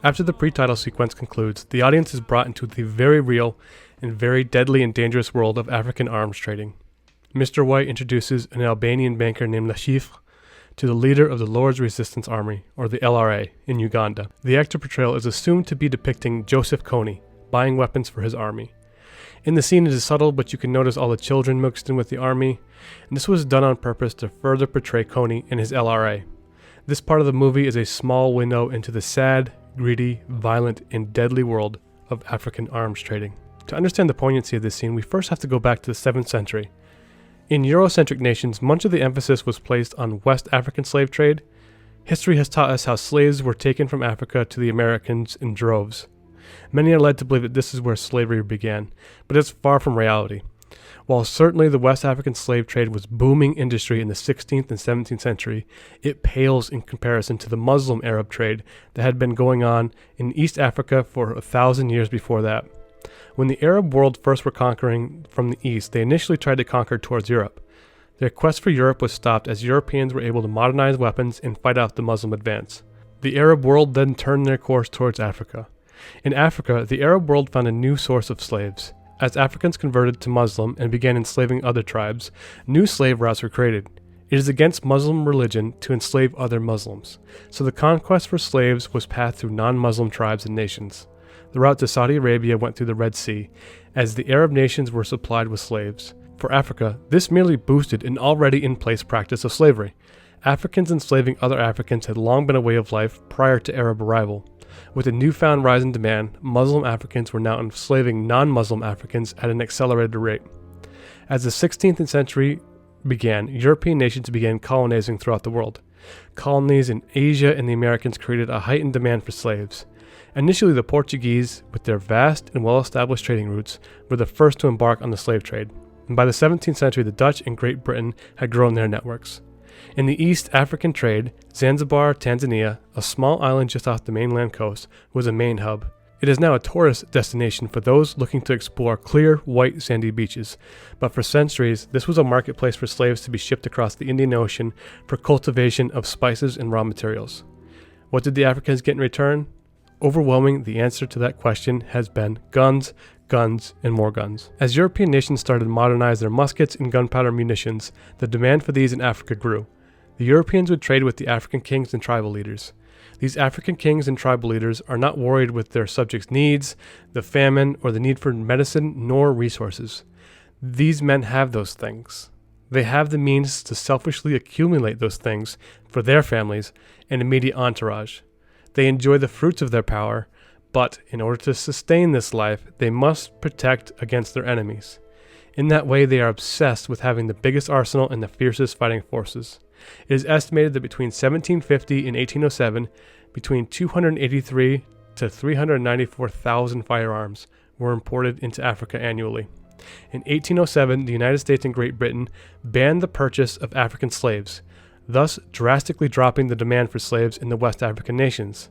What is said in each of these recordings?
After the pre-title sequence concludes, the audience is brought into the very real and very deadly and dangerous world of African arms trading. Mr. White introduces an Albanian banker named Lashif to the leader of the Lord's Resistance Army, or the LRA, in Uganda. The actor portrayal is assumed to be depicting Joseph Kony, buying weapons for his army. In the scene it is subtle, but you can notice all the children mixed in with the army, and this was done on purpose to further portray Kony and his LRA. This part of the movie is a small window into the sad, greedy, violent, and deadly world of African arms trading. To understand the poignancy of this scene, we first have to go back to the 7th century. In Eurocentric nations, much of the emphasis was placed on West African slave trade. History has taught us how slaves were taken from Africa to the Americans in droves. Many are led to believe that this is where slavery began, but it's far from reality. While certainly the West African slave trade was booming industry in the 16th and 17th century, it pales in comparison to the Muslim Arab trade that had been going on in East Africa for 1,000 years before that. When the Arab world first were conquering from the east, they initially tried to conquer towards Europe. Their quest for Europe was stopped as Europeans were able to modernize weapons and fight off the Muslim advance. The Arab world then turned their course towards Africa. In Africa, the Arab world found a new source of slaves. As Africans converted to Muslim and began enslaving other tribes, new slave routes were created. It is against Muslim religion to enslave other Muslims, so the conquest for slaves was passed through non-Muslim tribes and nations. The route to Saudi Arabia went through the Red Sea, as the Arab nations were supplied with slaves. For Africa, this merely boosted an already in-place practice of slavery. Africans enslaving other Africans had long been a way of life prior to Arab arrival. With a newfound rise in demand, Muslim Africans were now enslaving non-Muslim Africans at an accelerated rate. As the 16th century began, European nations began colonizing throughout the world. Colonies in Asia and the Americas created a heightened demand for slaves. Initially, the Portuguese, with their vast and well-established trading routes, were the first to embark on the slave trade, and by the 17th century the Dutch and Great Britain had grown their networks. In the East African trade, Zanzibar, Tanzania, a small island just off the mainland coast, was a main hub. It is now a tourist destination for those looking to explore clear, white, sandy beaches, but for centuries this was a marketplace for slaves to be shipped across the Indian Ocean for cultivation of spices and raw materials. What did the Africans get in return? Overwhelming, the answer to that question has been guns, guns, and more guns. As European nations started to modernize their muskets and gunpowder munitions, the demand for these in Africa grew. The Europeans would trade with the African kings and tribal leaders. These African kings and tribal leaders are not worried with their subjects' needs, the famine, or the need for medicine, nor resources. These men have those things. They have the means to selfishly accumulate those things for their families and immediate entourage. They enjoy the fruits of their power, but in order to sustain this life, they must protect against their enemies. In that way, they are obsessed with having the biggest arsenal and the fiercest fighting forces. It is estimated that between 1750 and 1807, between 283 to 394,000 firearms were imported into Africa annually. In 1807, the United States and Great Britain banned the purchase of African slaves, thus drastically dropping the demand for slaves in the West African nations.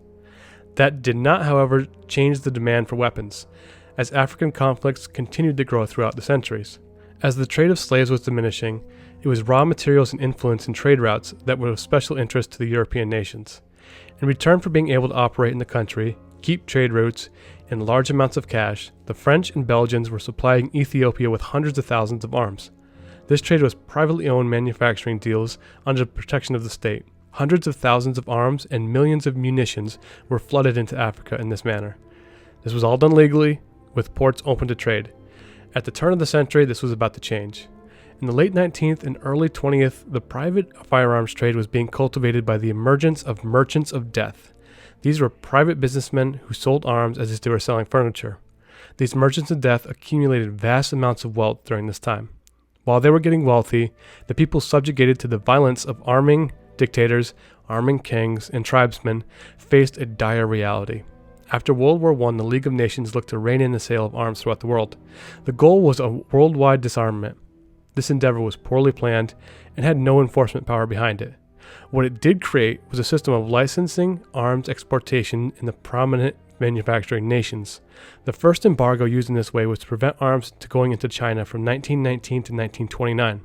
That did not, however, change the demand for weapons, as African conflicts continued to grow throughout the centuries. As the trade of slaves was diminishing, it was raw materials and influence in trade routes that were of special interest to the European nations. In return for being able to operate in the country, keep trade routes, and large amounts of cash, the French and Belgians were supplying Ethiopia with hundreds of thousands of arms. This trade was privately owned manufacturing deals under the protection of the state. Hundreds of thousands of arms and millions of munitions were flooded into Africa in this manner. This was all done legally, with ports open to trade. At the turn of the century, this was about to change. In the late 19th and early 20th, the private firearms trade was being cultivated by the emergence of merchants of death. These were private businessmen who sold arms as if they were selling furniture. These merchants of death accumulated vast amounts of wealth during this time. While they were getting wealthy, the people subjugated to the violence of arming dictators, arming kings, and tribesmen faced a dire reality. After World War I, the League of Nations looked to rein in the sale of arms throughout the world. The goal was a worldwide disarmament. This endeavor was poorly planned and had no enforcement power behind it. What it did create was a system of licensing arms exportation in the prominent manufacturing nations. The first embargo used in this way was to prevent arms to going into China from 1919 to 1929.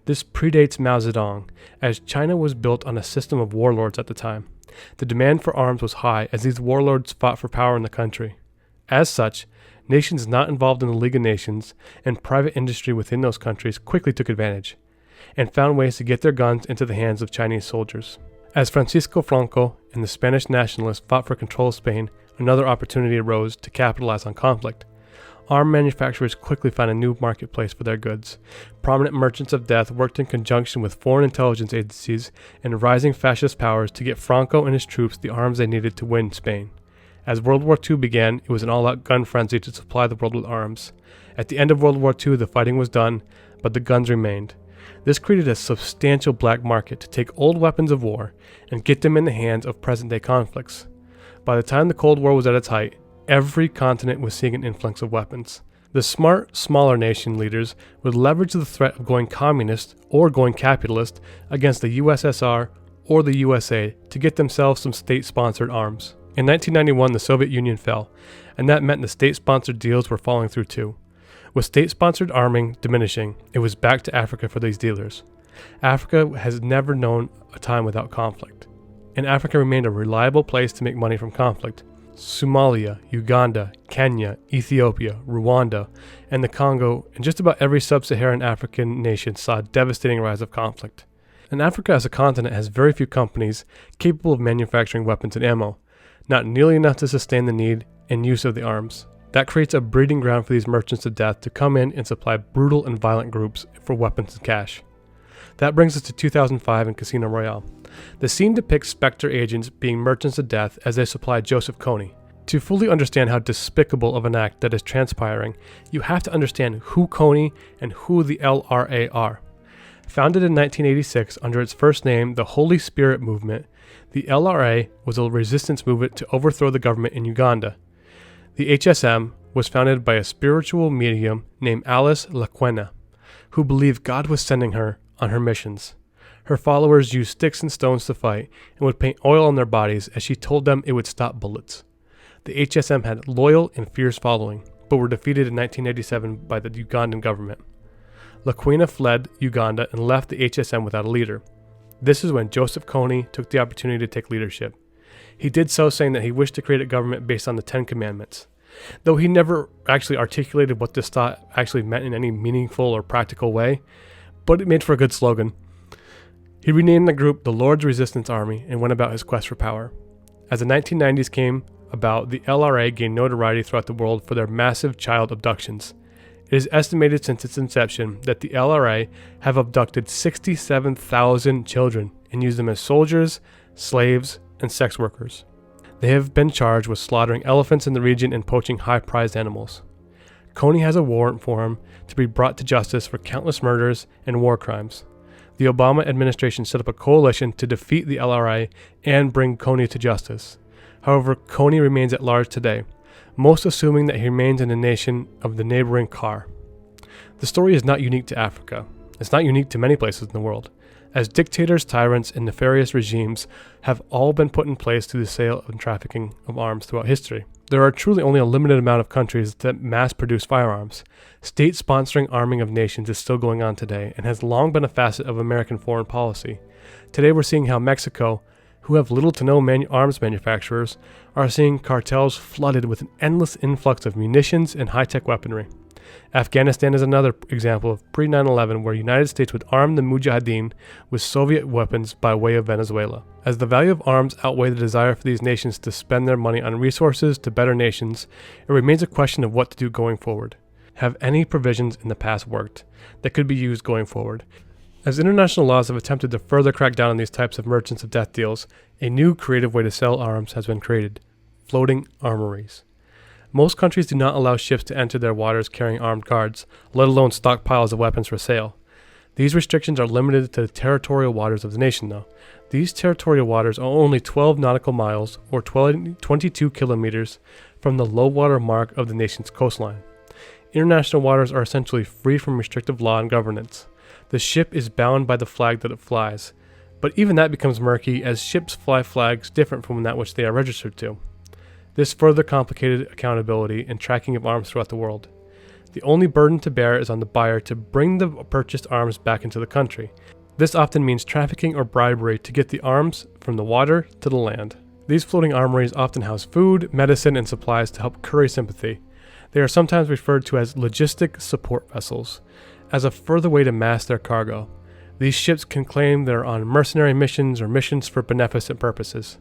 This predates Mao Zedong, as China was built on a system of warlords at the time. The demand for arms was high as these warlords fought for power in the country. As such, nations not involved in the League of Nations and private industry within those countries quickly took advantage and found ways to get their guns into the hands of Chinese soldiers. As Francisco Franco and the Spanish nationalists fought for control of Spain, another opportunity arose to capitalize on conflict. Arm manufacturers quickly found a new marketplace for their goods. Prominent merchants of death worked in conjunction with foreign intelligence agencies and rising fascist powers to get Franco and his troops the arms they needed to win Spain. As World War II began, it was an all-out gun frenzy to supply the world with arms. At the end of World War II, the fighting was done, but the guns remained. This created a substantial black market to take old weapons of war and get them in the hands of present-day conflicts. By the time the Cold War was at its height, every continent was seeing an influx of weapons. The smart, smaller nation leaders would leverage the threat of going communist or going capitalist against the USSR or the USA to get themselves some state-sponsored arms. In 1991, the Soviet Union fell, and that meant the state-sponsored deals were falling through too. With state-sponsored arming diminishing, it was back to Africa for these dealers. Africa has never known a time without conflict, and Africa remained a reliable place to make money from conflict. Somalia, Uganda, Kenya, Ethiopia, Rwanda, and the Congo, and just about every sub-Saharan African nation saw a devastating rise of conflict. And Africa as a continent has very few companies capable of manufacturing weapons and ammo, not nearly enough to sustain the need and use of the arms. That creates a breeding ground for these merchants of death to come in and supply brutal and violent groups for weapons and cash. That brings us to 2005 and Casino Royale. The scene depicts Spectre agents being merchants of death as they supply Joseph Kony. To fully understand how despicable of an act that is transpiring, you have to understand who Kony and who the LRA are. Founded in 1986 under its first name, the Holy Spirit Movement, the LRA was a resistance movement to overthrow the government in Uganda. The HSM was founded by a spiritual medium named Alice Lakwena, who believed God was sending her on her missions. Her followers used sticks and stones to fight and would paint oil on their bodies as she told them it would stop bullets. The HSM had loyal and fierce following, but were defeated in 1987 by the Ugandan government. Lakwena fled Uganda and left the HSM without a leader. This is when Joseph Kony took the opportunity to take leadership. He did so saying that he wished to create a government based on the Ten Commandments, though he never actually articulated what this thought actually meant in any meaningful or practical way, but it made for a good slogan. He renamed the group the Lord's Resistance Army and went about his quest for power. As the 1990s came about, the LRA gained notoriety throughout the world for their massive child abductions. It is estimated since its inception that the LRA have abducted 67,000 children and used them as soldiers, slaves, and sex workers. They have been charged with slaughtering elephants in the region and poaching high-prized animals. Kony has a warrant for him to be brought to justice for countless murders and war crimes. The Obama administration set up a coalition to defeat the LRA and bring Kony to justice. However, Kony remains at large today, most assuming that he remains in a nation of the neighboring Kar. The story is not unique to Africa. It's not unique to many places in the world, as dictators, tyrants, and nefarious regimes have all been put in place through the sale and trafficking of arms throughout history. There are truly only a limited amount of countries that mass-produce firearms. State-sponsoring arming of nations is still going on today and has long been a facet of American foreign policy. Today we're seeing how Mexico, who have little to no arms manufacturers, are seeing cartels flooded with an endless influx of munitions and high-tech weaponry. Afghanistan is another example of pre-9/11 where the United States would arm the Mujahideen with Soviet weapons by way of Venezuela. As the value of arms outweigh the desire for these nations to spend their money on resources to better nations, it remains a question of what to do going forward. Have any provisions in the past worked that could be used going forward? As international laws have attempted to further crack down on these types of merchants of death deals, a new creative way to sell arms has been created: floating armories. Most countries do not allow ships to enter their waters carrying armed guards, let alone stockpiles of weapons for sale. These restrictions are limited to the territorial waters of the nation, though. These territorial waters are only 12 nautical miles, or 22 kilometers, from the low water mark of the nation's coastline. International waters are essentially free from restrictive law and governance. The ship is bound by the flag that it flies, but even that becomes murky as ships fly flags different from that which they are registered to. This further complicated accountability and tracking of arms throughout the world. The only burden to bear is on the buyer to bring the purchased arms back into the country. This often means trafficking or bribery to get the arms from the water to the land. These floating armories often house food, medicine, and supplies to help curry sympathy. They are sometimes referred to as logistic support vessels, as a further way to mask their cargo. These ships can claim they're on mercenary missions or missions for beneficent purposes.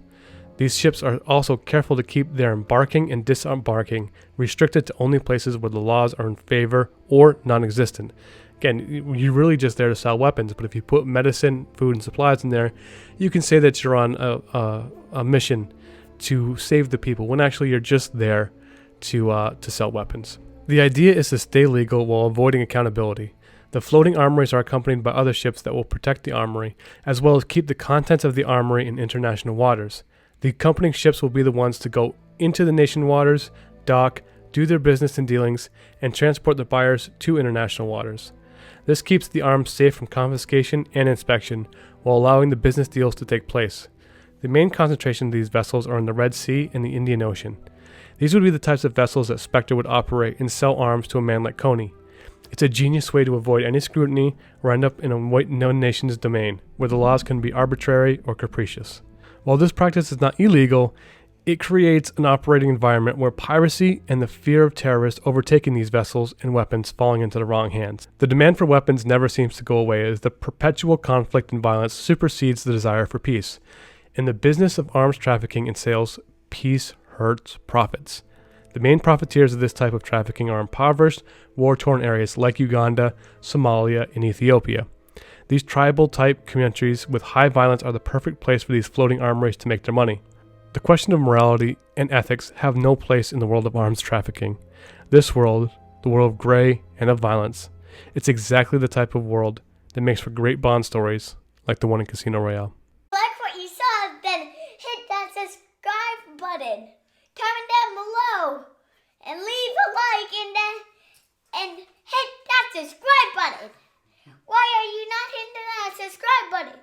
These ships are also careful to keep their embarking and disembarking restricted to only places where the laws are in favor or non-existent. Again, you're really just there to sell weapons, but if you put medicine, food, and supplies in there, you can say that you're on a mission to save the people, when actually you're just there to sell weapons. The idea is to stay legal while avoiding accountability. The floating armories are accompanied by other ships that will protect the armory, as well as keep the contents of the armory in international waters. The accompanying ships will be the ones to go into the nation waters, dock, do their business and dealings, and transport the buyers to international waters. This keeps the arms safe from confiscation and inspection, while allowing the business deals to take place. The main concentration of these vessels are in the Red Sea and the Indian Ocean. These would be the types of vessels that Spectre would operate and sell arms to a man like Kony. It's a genius way to avoid any scrutiny or end up in a white known nation's domain, where the laws can be arbitrary or capricious. While this practice is not illegal, it creates an operating environment where piracy and the fear of terrorists overtaking these vessels and weapons falling into the wrong hands. The demand for weapons never seems to go away as the perpetual conflict and violence supersedes the desire for peace. In the business of arms trafficking and sales, peace hurts profits. The main profiteers of this type of trafficking are impoverished, war-torn areas like Uganda, Somalia, and Ethiopia. These tribal-type countries with high violence are the perfect place for these floating armories to make their money. The question of morality and ethics have no place in the world of arms trafficking. This world, the world of gray and of violence, it's exactly the type of world that makes for great Bond stories like the one in Casino Royale. Like what you saw, then hit that subscribe button. Comment down below and leave a like and hit that subscribe button. Why are you not hitting that subscribe button?